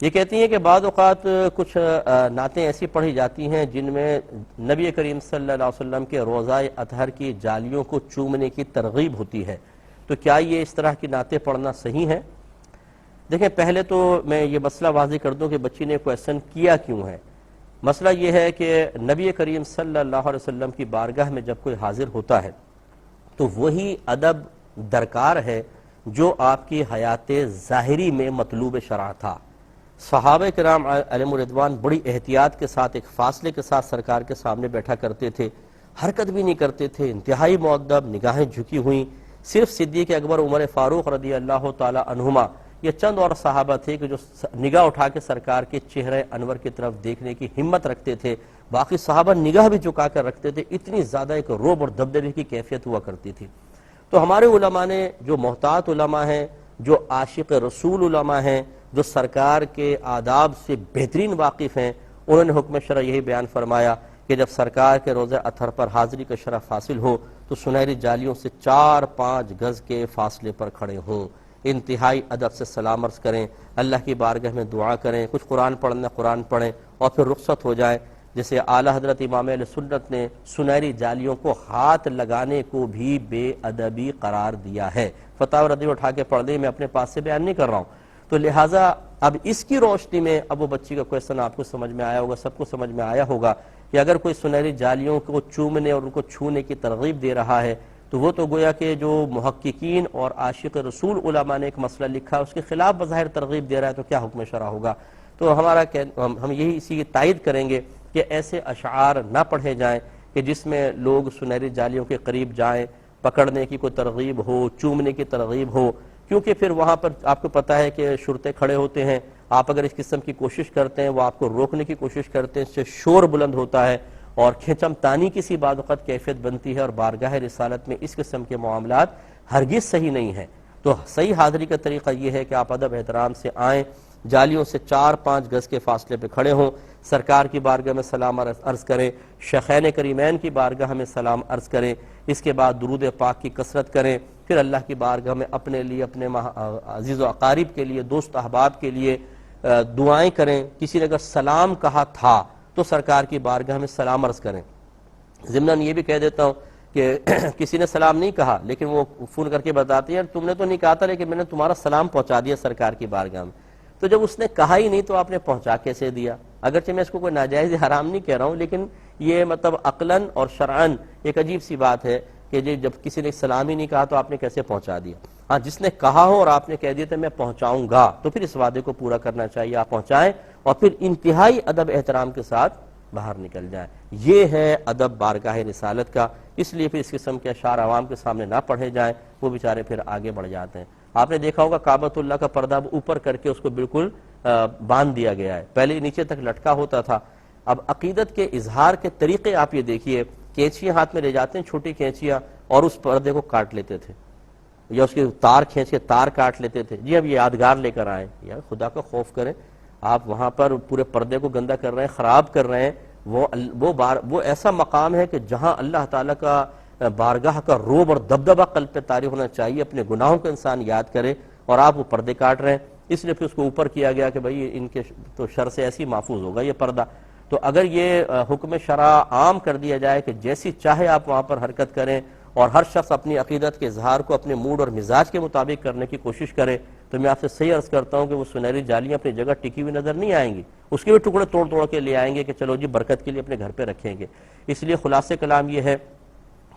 یہ کہتی ہیں کہ بعض اوقات کچھ نعتیں ایسی پڑھی جاتی ہیں جن میں نبی کریم صلی اللہ علیہ وسلم کے روضہ اطہر کی جالیوں کو چومنے کی ترغیب ہوتی ہے، تو کیا یہ اس طرح کی نعتیں پڑھنا صحیح ہے؟ دیکھیں، پہلے تو میں یہ مسئلہ واضح کر دوں کہ بچی نے کویسچن کیا کیوں ہے۔ مسئلہ یہ ہے کہ نبی کریم صلی اللہ علیہ وسلم کی بارگاہ میں جب کوئی حاضر ہوتا ہے تو وہی ادب درکار ہے جو آپ کی حیات ظاہری میں مطلوب شرع تھا۔ صحابہ کرام علیہم الرضوان بڑی احتیاط کے ساتھ، ایک فاصلے کے ساتھ سرکار کے سامنے بیٹھا کرتے تھے، حرکت بھی نہیں کرتے تھے، انتہائی مؤدب، نگاہیں جھکی ہوئیں۔ صرف صدیق اکبر عمر فاروق رضی اللہ تعالی عنہما یہ چند اور صحابہ تھے کہ جو نگاہ اٹھا کے سرکار کے چہرے انور کی طرف دیکھنے کی ہمت رکھتے تھے، باقی صحابہ نگاہ بھی جھکا کر رکھتے تھے۔ اتنی زیادہ ایک رعب اور دبدبے کی کیفیت ہوا کرتی تھی۔ تو ہمارے علماء نے، جو محتاط علماء ہیں، جو عاشق رسول علماء ہیں، جو سرکار کے آداب سے بہترین واقف ہیں، انہوں نے حکم شرع یہی بیان فرمایا کہ جب سرکار کے روضہ اطہر پر حاضری کا شرف حاصل ہو تو سنہری جالیوں سے 4-5 گز کے فاصلے پر کھڑے ہوں، انتہائی ادب سے سلام عرض کریں، اللہ کی بارگاہ میں دعا کریں، کچھ قرآن پڑھنا قرآن پڑھیں اور پھر رخصت ہو جائیں۔ جیسے اعلیٰ حضرت امام اہل سنت نے سنہری جالیوں کو ہاتھ لگانے کو بھی بے ادبی قرار دیا ہے۔ فتاوی رضوی اٹھا کے پڑھ دیں، میں اپنے پاس سے بیان نہیں کر رہا ہوں۔ تو لہٰذا اب اس کی روشنی میں اب وہ بچی کا کویسچن آپ کو سمجھ میں آیا ہوگا، سب کو سمجھ میں آیا ہوگا کہ اگر کوئی سنہری جالیوں کو چومنے اور ان کو چھونے کی ترغیب دے رہا ہے تو وہ تو گویا کہ جو محققین اور عاشق رسول علماء نے ایک مسئلہ لکھا اس کے خلاف بظاہر ترغیب دے رہا ہے، تو کیا حکم شرع ہوگا؟ تو ہم یہی اسی کی تائید کریں گے کہ ایسے اشعار نہ پڑھے جائیں کہ جس میں لوگ سنہری جالیوں کے قریب جائیں، پکڑنے کی کوئی ترغیب ہو، چومنے کی ترغیب ہو، کیونکہ پھر وہاں پر آپ کو پتہ ہے کہ شرطے کھڑے ہوتے ہیں، آپ اگر اس قسم کی کوشش کرتے ہیں، وہ آپ کو روکنے کی کوشش کرتے ہیں، اس سے شور بلند ہوتا ہے اور کھچم تانی کی سی بعض وقت کیفیت بنتی ہے، اور بارگاہ رسالت میں اس قسم کے معاملات ہرگز صحیح نہیں ہیں۔ تو صحیح حاضری کا طریقہ یہ ہے کہ آپ ادب احترام سے آئیں، جالیوں سے 4-5 گز کے فاصلے پہ کھڑے ہوں، سرکار کی بارگاہ میں سلام عرض کریں، شیخین کریمین کی بارگاہ میں سلام عرض کریں، اس کے بعد درود پاک کی کثرت کریں، پھر اللہ کی بارگاہ میں اپنے لیے، اپنے عزیز و اقارب کے لیے، دوست احباب کے لیے دعائیں کریں۔ کسی نے اگر سلام کہا تھا تو سرکار کی بارگاہ میں سلام عرض کریں۔ ضمناً یہ بھی کہہ دیتا ہوں کہ کسی نے سلام نہیں کہا لیکن وہ فون کر کے بتاتے ہیں تم نے تو نہیں کہا تھا لیکن میں نے تمہارا سلام پہنچا دیا سرکار کی بارگاہ میں۔ تو جب اس نے کہا ہی نہیں تو آپ نے پہنچا کیسے دیا؟ اگرچہ میں اس کو کوئی ناجائز حرام نہیں کہہ رہا ہوں، لیکن یہ مطلب عقلاً اور شرعاً ایک عجیب سی بات ہے کہ جب کسی نے سلام ہی نہیں کہا تو آپ نے کیسے پہنچا دیا؟ ہاں، جس نے کہا ہو اور آپ نے کہہ دیا تھا میں پہنچاؤں گا تو پھر اس وعدے کو پورا کرنا چاہیے، آپ پہنچائیں اور پھر انتہائی ادب احترام کے ساتھ باہر نکل جائیں۔ یہ ہے ادب بارگاہ رسالت کا، اس لیے پھر اس قسم کے اشعار عوام کے سامنے نہ پڑھے جائیں، وہ بیچارے پھر آگے بڑھ جاتے ہیں۔ آپ نے دیکھا ہوگا کعبۃ اللہ کا پردہ اوپر کر کے اس کو بالکل باندھ دیا گیا ہے، پہلے نیچے تک لٹکا ہوتا تھا۔ اب عقیدت کے اظہار کے طریقے آپ یہ دیکھیے، کینچیاں ہاتھ میں لے جاتے ہیں، چھوٹی کینچیاں، اور اس پردے کو کاٹ لیتے تھے یا اس کی تار کھینچ کے تار کاٹ لیتے تھے۔ جی اب یہ یادگار لے کر آئے، یار خدا کا خوف کریں، آپ وہاں پر پورے پردے کو گندا کر رہے ہیں، خراب کر رہے ہیں۔ وہ ایسا مقام ہے کہ جہاں اللہ تعالیٰ کا بارگاہ کا رعب اور دبدبہ قلب پہ طاری ہونا چاہیے، اپنے گناہوں کا انسان یاد کرے، اور آپ وہ پردے کاٹ رہے ہیں۔ اس لیے پھر اس کو اوپر کیا گیا کہ بھئی ان کے تو شر سے ایسی محفوظ ہوگا یہ پردہ۔ تو اگر یہ حکم شرع عام کر دیا جائے کہ جیسی چاہے آپ وہاں پر حرکت کریں اور ہر شخص اپنی عقیدت کے اظہار کو اپنے موڈ اور مزاج کے مطابق کرنے کی کوشش کرے، تو میں آپ سے صحیح عرض کرتا ہوں کہ وہ سنہری جالیاں اپنی جگہ ٹکی ہوئی نظر نہیں آئیں گی، اس کے بھی ٹکڑے توڑ توڑ کے لے آئیں گے کہ چلو جی برکت کے لیے اپنے گھر پہ رکھیں گے۔ اس لیے خلاصے کلام یہ ہے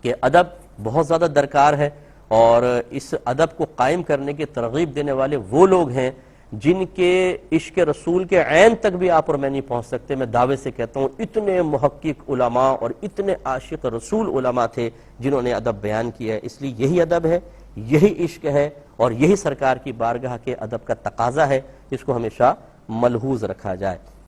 کہ ادب بہت زیادہ درکار ہے، اور اس ادب کو قائم کرنے کی ترغیب دینے والے وہ لوگ ہیں جن کے عشق رسول کے عین تک بھی آپ اور میں نہیں پہنچ سکتے۔ میں دعوے سے کہتا ہوں اتنے محقق علماء اور اتنے عاشق رسول علماء تھے جنہوں نے ادب بیان کیا ہے۔ اس لیے یہی ادب ہے، یہی عشق ہے، اور یہی سرکار کی بارگاہ کے ادب کا تقاضا ہے، اس کو ہمیشہ ملحوظ رکھا جائے۔